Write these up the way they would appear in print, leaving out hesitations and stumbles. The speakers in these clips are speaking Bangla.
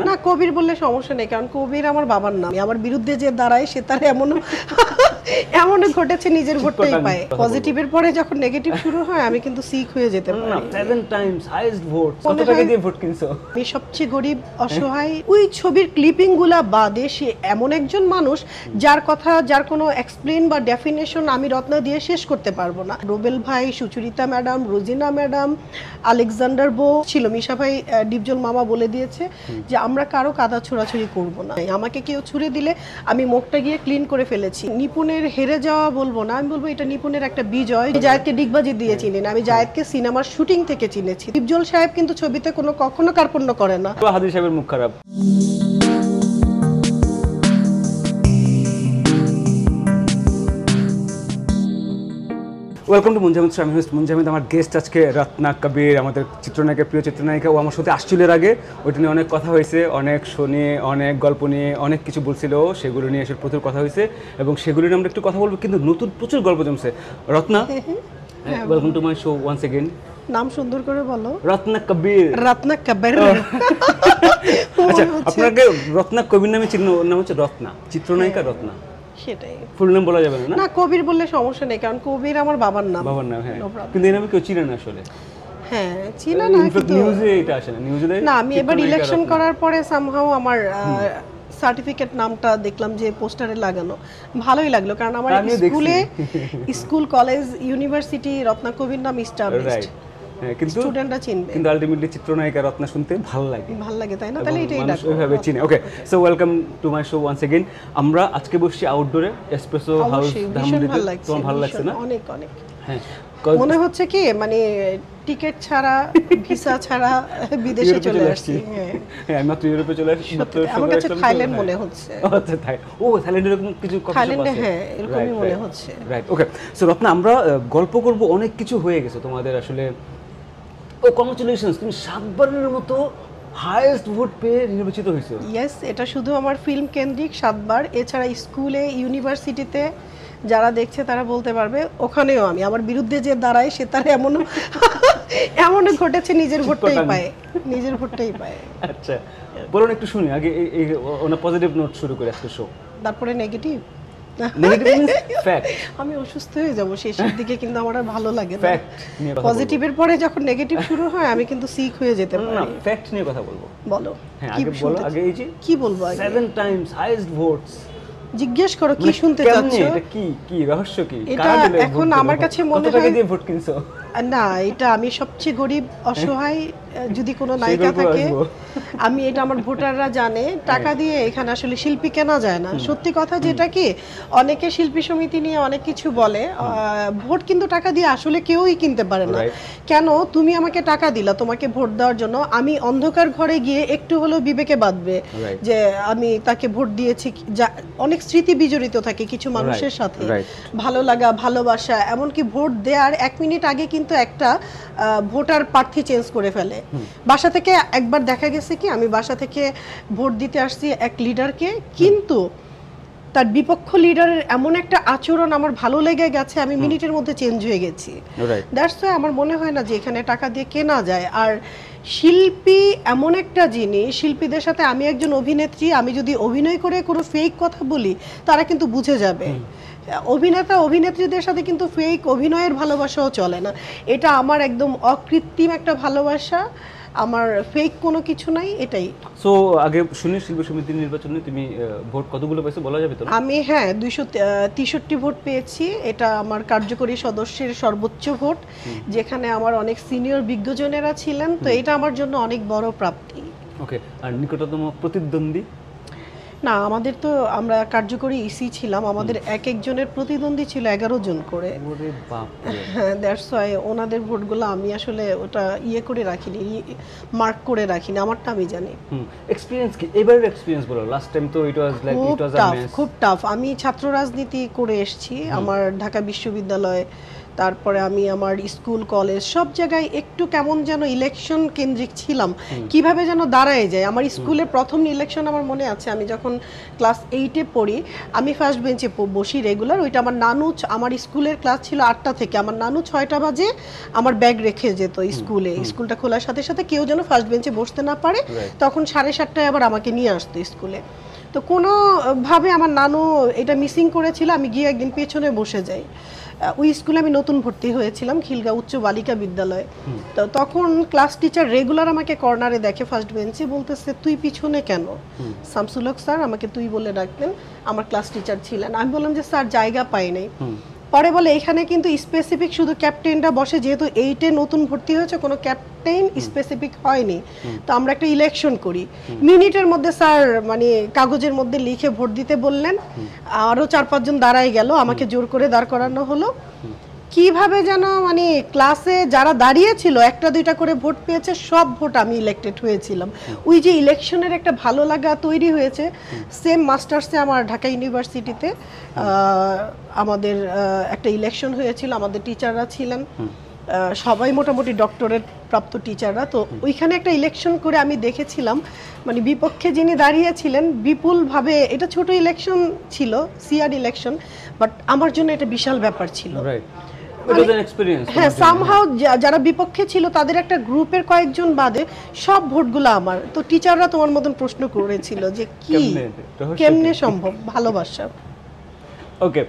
না কবির বললে সমস্যা নেই, কারণ কবির আমার বাবার নাম। আমার বিরুদ্ধে যে দাঁড়ায় সে তার এমন এমন ঘটেছে নিজের ভোটটাই পায়। পজিটিভের পরে যখন নেগেটিভ শুরু হয় আমি কিন্তু সিক হয়ে যেতে পারি। 7 টাইমস হাইয়েস্ট ভোট। কত টাকা দিয়ে ভোট কিনছো? আমি সবচেয়ে গরিব অসহায়। ওই ছবির ক্লিপিং গুলা বাদে সে এমন একজন মানুষ যার কথা, যার কোনো এক্সপ্লেন বা ডেফিনেশন আমি রত্না দিয়ে শেষ করতে পারবো না। রুবেল ভাই, Sucharita madam, Rozina madam, Alexander Bo ছিল, মিশা ভাই, ডিপজল মামা বলে দিয়েছে যে আমরা কারো কাদা ছোড়াছুড়ি করবো না। আমাকে কেউ ছুড়ে দিলে আমি মুখটা গিয়ে ক্লিন করে ফেলেছি। নিপুণের হেরে যাওয়া বলবো না, আমি বলবো এটা নিপুণের একটা বিজয়। জায়েদকে ডিগবাজি দিয়ে চিনি না, আমি জায়েদকে সিনেমার শুটিং থেকে চিনেছি। ডিপজল সাহেব কিন্তু ছবিতে কখনো কার্পণ্য করে না। হাদিস সাহেবের মুখ খারাপ। Welcome to Munjamid. আমি হোস্ট মুনজামিদ। আমার গেস্ট আজকে রত্না কবির, আমাদের চিত্রনায়িকা, প্রিয় চিত্রনায়িকা। ও আমার সাথে আসছিল এর আগে, ওইটা নিয়ে অনেক কথা হয়েছে, অনেক শো নিয়ে, অনেক গল্প নিয়ে, অনেক কিছু বলছিল। সেগুলো নিয়ে এসে প্রচুর কথা হয়েছে এবং সেগুলো নিয়ে আমরা একটু কথা বলবো, কিন্তু নতুন প্রচুর গল্প জমছে। Ratna, welcome to my show once again. নাম সুন্দর করে বলো। রত্না কবির। রত্না কবির। আচ্ছা, আপনাকে রত্না কবির নামে চিহ্ন, নাম হচ্ছে রত্না, চিত্রনায়িকা রত্না। সেটাই ফুল নাম বলা যাবে না? না কবির বললে সমস্যা নেই, কারণ কবির আমার বাবার নাম। বাবার নাম, হ্যাঁ। কিন্তু এই নামে কেউ চিনে না আসলে। হ্যাঁ চিনা না, কিন্তু নিউজে এটা আসে না। নিউজে না, আমি এবার ইলেকশন করার পরে সামহাউ আমার সার্টিফিকেট নামটা দেখলাম যে পোস্টারে লাগানো, ভালোই লাগলো, কারণ আমার স্কুল কলেজ ইউনিভার্সিটি রত্না কবির নাম এস্টাবলিশড। হ্যাঁ, কিন্তু স্টুডেন্টরা চিনবে, কিন্তু আলটিমেটলি চিত্রনায়িকা রত্না শুনতে ভালো লাগে, তাই না? তাহলে এটাই ডাকো, ওইভাবে চিনে। Okay, so welcome to my show once again. আমরা আজকে বসছি আউটডোরে, এসপ্রেসো হাউস ধামরাইতে। তোমার ভালো লাগছে না? অনেক অনেক। হ্যাঁ, মনে হচ্ছে কি মানে টিকেট ছাড়া, ভিসা ছাড়া বিদেশে চলে আসছি। হ্যাঁ, মাত্র ইউরোপে চলে আসছি। আমার কাছে থাইল্যান্ড মনে হচ্ছে। আচ্ছা, তাই? ও, থাইল্যান্ডের এরকম কিছু কথা আছে? থাইল্যান্ডে, হ্যাঁ, এরকমই মনে হচ্ছে। রাইট, ওকে। সো রত্না, আমরা গল্প করব, অনেক কিছু হয়ে গেছে তোমাদের আসলে। ও, কংগ্রাচুলেশনস, তুমি 7 বারের মতো হাইয়েস্ট ভোট পেয়ে নির্বাচিত হয়েছো। ইয়েস, এটা শুধু আমার ফিল্ম কেন্দ্রিক 7 বার, এছাড়া স্কুলে, ইউনিভার্সিটিতে যারা দেখছে তারা বলতে পারবে, ওখানেও আমি। আমার বিরুদ্ধে যে দাঁড়ায় সে তার এমন ঘটেছে নিজের ভোটটাই পায়। আচ্ছা, বলুন একটু শুনি আগে, এই পজিটিভ নোট শুরু করে আজকে শো, তারপরে নেগেটিভ। আমি অসুস্থ হয়ে যাব শেষের দিকে, কিন্তু আমার আর ভালো লাগে না। পজিটিভের পরে যখন নেগেটিভ শুরু হয় আমি কিন্তু সিক হয়ে যেতে পারি। না, ফ্যাক্ট নিয়ে কথা বলবো। বলো। হ্যাঁ, আগে বলো, আগে এই যে কি বলবো? 7 টাইমস হাইয়েস্ট ভোটস। জিজ্ঞেস করো কি শুনতে চাচ্ছো? এটা কি রহস্য কি? এটা এখন আমার কাছে মনে হয়। কত টাকা দিয়ে ভোট কিনছো? না, এটা আমি সবচেয়ে গরিব অসহায় যদি কোনো নায়িকা থাকে, আমি এটা আমার ভোটাররা জানে, টাকা দিয়ে এখানে আসলে শিল্পী কেনা যায় না। সত্যি কথা যেটা কি, অনেকে শিল্পী সমিতি নিয়ে অনেক কিছু বলে, ভোট কিন্তু টাকা দিয়ে আসলে কেউই কিনতে পারে না। কেন? তুমি আমাকে টাকা দিলা তোমাকে ভোট দেওয়ার জন্য, আমি অন্ধকার ঘরে গিয়ে একটু হলেও বিবেকে বাঁধবে যে আমি তাকে ভোট দিয়েছি। অনেক স্মৃতি বিজড়িত থাকে কিছু মানুষের সাথে, ভালো লাগা, ভালোবাসা, এমনকি ভোট দেওয়ার 1 মিনিট আগে কিন্তু একটা ভোটার প্রার্থী চেঞ্জ করে ফেলে। বাসা থেকে একবার দেখা গেছে কি, আমি বাসা থেকে ভোট দিতে আসছি এক লিডারকে, কিন্তু তার বিপক্ষ লিডারের এমন একটা আচরণ আমার ভালো লেগে গেছে, আমি মিনিটের মধ্যে চেঞ্জ হয়ে গেছি। দ্যাটস ওয়াই আমার মনে হয় না যে এখানে টাকা দিয়ে কেনা যায়। আর শিল্পী এমন একটা জিনিস, শিল্পীদের সাথে, আমি একজন অভিনেত্রী, আমি যদি অভিনয় করে কোনো ফেক কথা বলি তারা কিন্তু বুঝে যাবে। অভিনেতা অভিনেত্রীদের সাথে কিন্তু ফেক অভিনয়ের ভালোবাসাও চলে না। এটা আমার একদম অকৃত্রিম একটা ভালোবাসা, আমার ফেক কোনো কিছু নাই, এটাই। সো আগে শুনি, শিল্পী সমিতির নির্বাচনে তুমি ভোট কতগুলো পেয়েছো বলা যাবে তো? আমি 263 ভোট পেয়েছি। এটা আমার কার্যকরী সদস্যের সর্বোচ্চ ভোট, যেখানে আমার অনেক সিনিয়র বিজ্ঞজনেরা ছিলেন, তো এটা আমার জন্য অনেক বড় প্রাপ্তি। ওকে, আর নিকটতম প্রতিদ্বন্দ্বী? না, আমাদের তো আমরা কার্যকরী ইসি ছিলাম, আমাদের এক একজনের প্রতিদ্বন্দ্বী ছিল 11 জন করে। হ্যাঁ, দ্যাটস ওয়াই ওনাদের ভোটগুলো আমি আসলে ওটা করে রাখিনি, মার্ক করে রাখিনি, আমারটা আমি জানি। এক্সপেরিয়েন্স কি এবারের এক্সপেরিয়েন্স বলো? লাস্ট টাইম তো ইট ওয়াজ আ মেস। খুব টাফ। আমি ছাত্র রাজনীতি করে এসেছি, আমার ঢাকা বিশ্ববিদ্যালয় তারপরে আমি আমার স্কুল কলেজ সব জায়গায় একটু কেমন যেন ইলেকশন কেন্দ্রিক ছিলাম, কিভাবে যেন দাঁড়ায় যায়। আমার স্কুলের প্রথম ইলেকশন আমার মনে আছে, আমি যখন ক্লাস 8-এ পড়ি, আমি ফার্স্ট বেঞ্চে বসি রেগুলার। ওইটা আমার নানু, আমার স্কুলের ক্লাস ছিল 8টা থেকে, আমার নানু 6টা বাজে আমার ব্যাগ রেখে যেত স্কুলে, স্কুলটা খোলার সাথে সাথে কেউ যেন ফার্স্ট বেঞ্চে বসতে না পারে, তখন 7:30টায় আবার আমাকে নিয়ে আসতো স্কুলে। তো কোনোভাবে আমার নানু এটা মিসিং করেছিল, আমি গিয়ে একদিন পেছনে বসে যাই। ওই স্কুলে আমি নতুন ভর্তি হয়েছিলাম, খিলগাঁও উচ্চ বালিকা বিদ্যালয়। তো তখন ক্লাস টিচার রেগুলার আমাকে কর্নারে দেখে ফার্স্ট বেঞ্চে, বলতেছে তুই পিছনে কেন? শামসুল হক স্যার আমাকে তুই বলে ডাকতেন, আমার ক্লাস টিচার ছিলেন। আমি বললাম যে স্যার জায়গা পাই নাই। পরে বলে এখানে কিন্তু স্পেসিফিক শুধু ক্যাপ্টেনরা বসে, যেহেতু 8-এ নতুন ভর্তি হয়েছে, কোনো ক্যাপ্টেন স্পেসিফিক হয়নি, তো আমরা একটা ইলেকশন করি। মিনিটের মধ্যে স্যার মানে কাগজের মধ্যে লিখে ভোট দিতে বললেন, আরো 4-5 জন দাঁড়ায় গেল, আমাকে জোর করে দাঁড় করানো হলো। কিভাবে যেন মানে ক্লাসে যারা দাঁড়িয়ে ছিল 1-2টা করে ভোট পেয়েছে, সব ভোট আমি ইলেক্টেড হয়েছিলাম। ওই যে ইলেকশনের একটা ভালো লাগা তৈরি হয়েছে। সেম মাস্টার্সে আমার ঢাকা ইউনিভার্সিটিতে আমাদের একটা ইলেকশন হয়েছিল, আমাদের টিচাররা ছিলেন সবাই মোটামুটি ডক্টরেট প্রাপ্ত টিচাররা। তো ওইখানে একটা ইলেকশন করে আমি দেখেছিলাম, মানে বিপক্ষে যিনি দাঁড়িয়েছিলেন বিপুলভাবে, এটা ছোট ইলেকশন ছিল, সিআর ইলেকশন, বাট আমার জন্য এটা বিশাল ব্যাপার ছিল। হ্যাঁ, সামহাউ যারা বিপক্ষে ছিল তাদের একটা গ্রুপের কয়েকজন বাদে সব ভোটগুলো আমার। তো টিচাররা তোমার মতন প্রশ্ন করেছিল যে কি কেমনে সম্ভব, ভালোবাসা। ওকে,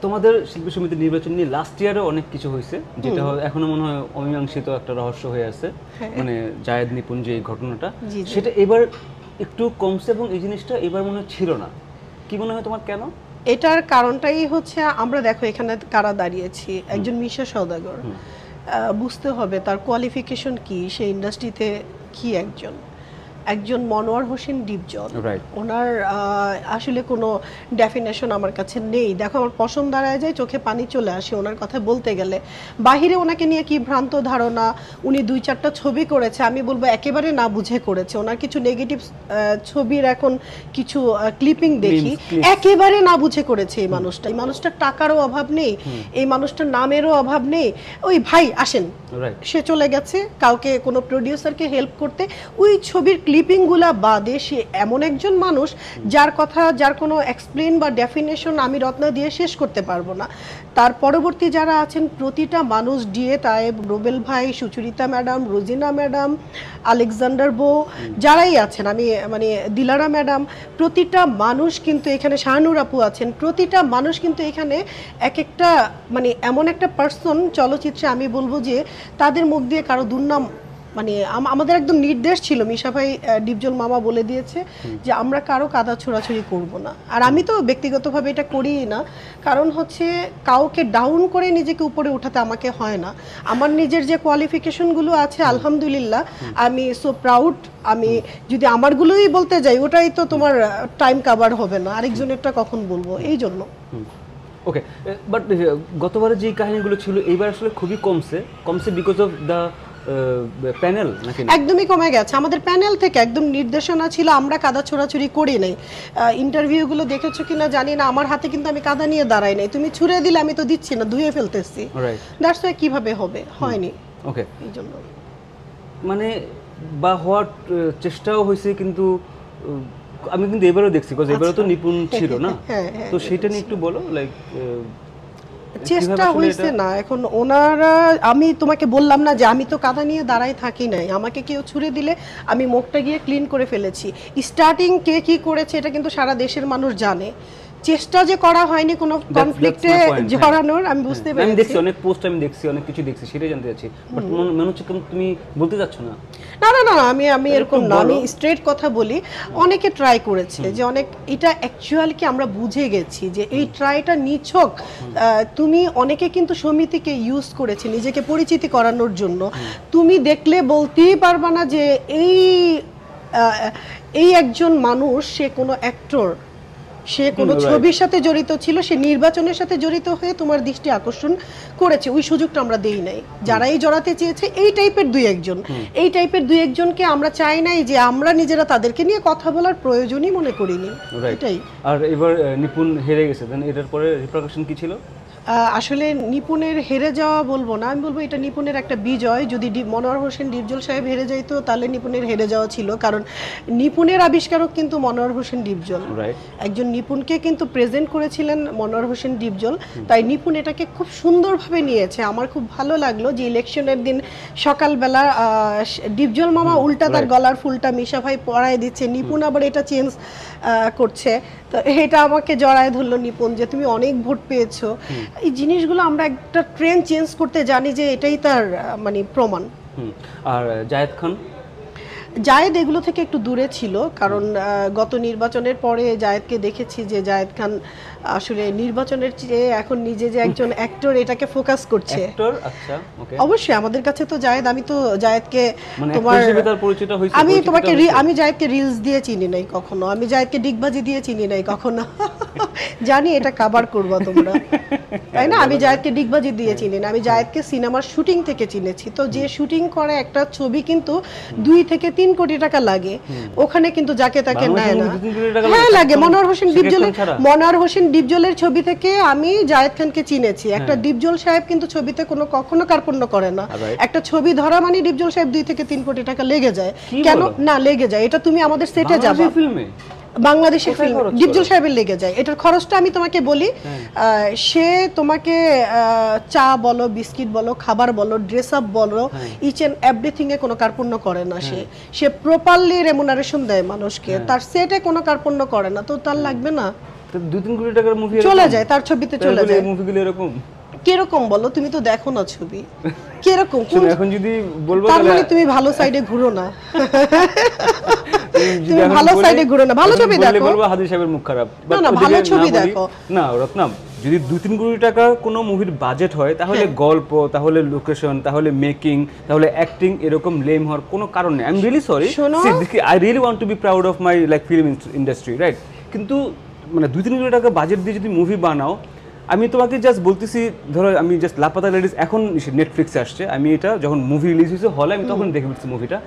তোমাদের শিল্পী সমিতি নির্বাচন নিয়ে লাস্ট ইয়ারে অনেক কিছু হয়েছে, যেটা এখনো মনে হয় অমীমাংসিত একটা রহস্য হয়ে আছে, মানে জায়েদ নিপুণ যে ঘটনাটা, সেটা এবার একটু কমছে এবং এই জিনিসটা এবার মনে ছিল না। কি মনে হয় তোমার, কেন? এটার কারণটাই হচ্ছে, আমরা দেখো এখানে কারা দাঁড়িয়েছি, একজন মিশা সওদাগর, বুঝতে হবে তার কোয়ালিফিকেশন কি, সেই ইন্ডাস্ট্রিতে কি, একজন মনোয়ার হোসেন ডিপজল, ওনার আসলে কোনো ডেফিনেশন আমার কাছে নেই। দেখো আমার পছন্দ দাঁড়ায় যায়, চোখে পানি চলে আসে ওনার কথা বলতে গেলে। বাহিরে ওনাকে নিয়ে কি ভ্রান্ত ধারণা, উনি 2-4টা ছবি করেছে, আমি বলবো একেবারে না বুঝে করেছে। ওনার কিছু নেগেটিভ ছবির এখন কিছু ক্লিপিং দেখি, একেবারে না বুঝে করেছে এই মানুষটা। এই মানুষটার টাকারও অভাব নেই, এই মানুষটার নামেরও অভাব নেই। ওই ভাই আসেন, সে চলে গেছে কাউকে, কোনো প্রডিউসারকে হেল্প করতে। ওই ছবির ক্লিপিংগুলা বাদে সে এমন একজন মানুষ যার কথা, যার কোনো এক্সপ্লেন বা ডেফিনেশন আমি রত্না দিয়ে শেষ করতে পারবো না। তার পরবর্তী যারা আছেন প্রতিটা মানুষ, ডিএ তায়েব, রুবেল ভাই, Sucharita madam, Rozina madam, Alexander Bo, যারাই আছেন, আমি মানে দিলারা ম্যাডাম, প্রতিটা মানুষ কিন্তু এখানে, শাহানুর আপু আছেন, প্রতিটা মানুষ কিন্তু এখানে এক একটা মানে এমন একটা পার্সন চলচ্চিত্রে, আমি বলবো যে তাদের মুখ দিয়ে কারো দুর্নাম, মানে আমাদের একদম নির্দেশ ছিল, মিশা ভাই ডিপজল মামা বলে দিয়েছে যে আমরা কারো কাদা ছোড়াছুড়ি করব না। আর আমি তো ব্যক্তিগতভাবে এটা করিই না, কারণ হচ্ছে কাউকে ডাউন করে নিজেকে উপরে উঠাতে আমাকে হয় না। আমার নিজের যে কোয়ালিফিকেশনগুলো আছে আলহামদুলিল্লাহ, আমি সো প্রাউড। আমি যদি আমারগুলোই বলতে যাই, ওটাই তো তোমার টাইম কাভার হবে না, আরেকজনেরটা কখন বলবো, এই জন্য। ওকে, বাট গতবারে যে কাহিনীগুলো ছিল এইবার আসলে খুবই কমছে বিকজ অফ দ্য প্যানেল, নাকি? একদমই কমে গেছে। আমাদের প্যানেল থেকে একদম নির্দেশনা ছিল আমরা কাদা ছোড়াছুড়ি করি নাই। ইন্টারভিউগুলো দেখেছো কিনা জানি না, আমার হাতে কিন্তু আমি কাদা নিয়ে দাঁড়াই নাই, তুমি ছুঁড়ে দিলে আমি তো দিচ্ছি না, ধুয়ে ফেলতেছি। দ্যাটস ওয়াই কিভাবে হবে, হয়নি। ওকে, এই জন্য মানে বা হওয়ার চেষ্টাও হয়েছে, কিন্তু আমি কিন্তু এবারও দেখছি, বিকজ এবারও তো নিপুণ ছিল না, তো সেটা নিয়ে একটু বলো, লাইক চেষ্টা হয়েছে না। এখন ওনারা, আমি তোমাকে বললাম না যে আমি তো কাদা নিয়ে দাঁড়াই থাকি নাই, আমাকে কেউ ছুঁড়ে দিলে আমি মুখটা গিয়ে ক্লিন করে ফেলেছি। স্টার্টিং কে কি করেছে এটা কিন্তু সারা দেশের মানুষ জানে। চেষ্টা যে করা হয়নি কোনো কনফ্লিক্টে জড়ানোর, আমি বুঝতে পেরেছি। আমি দেখছি অনেক পোস্ট, আমি দেখছি অনেক কিছু দেখছি, সেটাই জানতে চাচ্ছি। বাট মনে হচ্ছে তুমি বলতে যাচ্ছ না। না না না, আমি এরকম না, আমি স্ট্রেট কথা বলি। অনেকে ট্রাই করেছে, যে অনেক, এটা অ্যাকচুয়ালি কি আমরা বুঝে গেছি যে এই ট্রাইটা নিছক। তুমি অনেকে কিন্তু সমিতিকে ইউজ করেছে নিজেকে পরিচিতি করানোর জন্য। তুমি দেখলে বলতেই পারবা না যে এই একজন মানুষ, সে কোনো অ্যাক্টর, সে কোনো ছবির সাথে জড়িত ছিল, সে নির্বাচনের সাথে জড়িত হয়ে তোমার দৃষ্টি আকর্ষণ করেছে। ওই সুযোগটা আমরা দেই নাই। যারাই জড়াতে চেয়েছে এই টাইপের দুই একজনকে আমরা চাই নাই যে আমরা নিজেরা তাদেরকে নিয়ে কথা বলার প্রয়োজনই মনে করিনি, এটাই। আর এবার নিপুণ হেরে গেছে, দেন এটার পরে রিপারকাশন কি ছিল? আসলে নিপুণের হেরে যাওয়া বলবো না, আমি বলবো এটা নিপুণের একটা বিজয়। যদি মনোয়ার হোসেন ডিপজল সাহেব হেরে যাইতো তাহলে নিপুণের হেরে যাওয়া ছিল, কারণ নিপুণের আবিষ্কারক কিন্তু মনোয়ার হোসেন ডিপজল। একজন নিপুণকে কিন্তু প্রেজেন্ট করেছিলেন মনোয়ার হোসেন ডিপজল, তাই নিপুণ এটাকে খুব সুন্দরভাবে নিয়েছে। আমার খুব ভালো লাগলো যে ইলেকশনের দিন সকালবেলা ডিপজল মামা উল্টা তার গলার ফুলটা মিশা ভাই পরায় দিচ্ছে, নিপুণ আবার এটা চেঞ্জ করছে। তো এটা আমাকে জড়ায় ধরলো নিপুণ যে তুমি অনেক ভোট পেয়েছো। এই জিনিসগুলো আমরা একটা ট্রেন্ড চেঞ্জ করতে জানি যে এটাই তার মানে প্রমাণ। আর জায়েদ খান? জায়েদ এগুলো থেকে একটু দূরে ছিল, কারণ গত নির্বাচনের পরে জায়েদকে দেখেছি যে জায়েদ খান আসলে নির্বাচনের চেয়ে এখন নিজে যে একজন অ্যাক্টর এটাকে ফোকাস করছে। আচ্ছা, ওকে। অবশ্যই আমাদের কাছে তো জায়েদ, আমি তো জায়েদকে মানে তোমার আমি জায়েদকে রিলস দিয়ে চিনি নাই কখনো, আমি জায়েদকে ডিগবাজি দিয়ে চিনি নাই কখনো। জানি এটা কভার করবা তোমরা, তাই না? আমি জায়েদকে ডিগবাজি দিয়ে চিনি না, আমি জায়েদকে সিনেমার শুটিং থেকে চিনেছি। তো যে শুটিং করে একটা ছবি কিন্তু 2 থেকে 3 কোটি টাকা লাগে, ওখানে কিন্তু যাকে তাকে নেয় না। হ্যাঁ লাগে। মনোয়ার হোসেন ডিপজলের ছবি থেকে আমি জায়েদ খানকে চিনেছি। একটা ডিপজল সাহেব কিন্তু ছবিতে কখনো কার্পণ্য করে না। একটা ছবি ধরা মানে ডিপজল সাহেব 2 থেকে 3 কোটি টাকা লেগে যায়। কেন না লেগে যায়? এটা তুমি আমাদের সেটে যাবে, বাংলাদেশের ফিল্ম ডিপজল সাহেবের লেগে যায়। এটার খরচটা আমি তোমাকে বলি, সে তোমাকে চা বলো, বিস্কিট বলো, খাবার বলো, ড্রেস আপ বলো, ইচ এন্ড এভরিথিং এ কোনো কার্পণ্য করে না। সে প্রপারলি রেমুনারেশন দেয় মানুষকে, তার সেটে কোনো কার্পণ্য করে না। তো তার লাগবে না? 2-3 কোটি টাকার মুভি চলে যায়, তার ছবিতে চলে যায়। মুভিগুলো এরকম কিরকম বলো? তুমি তো দেখো না ছবি, কিরকম? এখন যদি বলবো তার মানে তুমি ভালো সাইডে ঘুরো না। তুমি ভালো সাইডে ঘুরো না, ভালো ছবি দেখো। বলবো হাদি সাহেবের মুখ খারাপ, না ভালো ছবি দেখো না। রত্নাম, যদি 2-3 কোটি টাকা কোনো মুভির বাজেট হয়, তাহলে গল্প, তাহলে লোকেশন, তাহলে মেকিং, তাহলে অ্যাক্টিং এরকম লেম হওয়ার কোনো কারণ নেই। I am really sorry, I really want to be proud of my like film industry, right? কিন্তু মানে 2-3 কোটি টাকা বাজেট দিয়ে যদি মুভি বানাও, আমি তোমাকে জাস্ট বলতেছি, ধরো আমি জাস্ট লাপাতা লেডিস এখন নেটফ্লিক্সে আসছে, আমি এটা যখন মুভি রিলিজ হয়েছে হলে আমি তখন দেখে ফেলছি মুভিটা।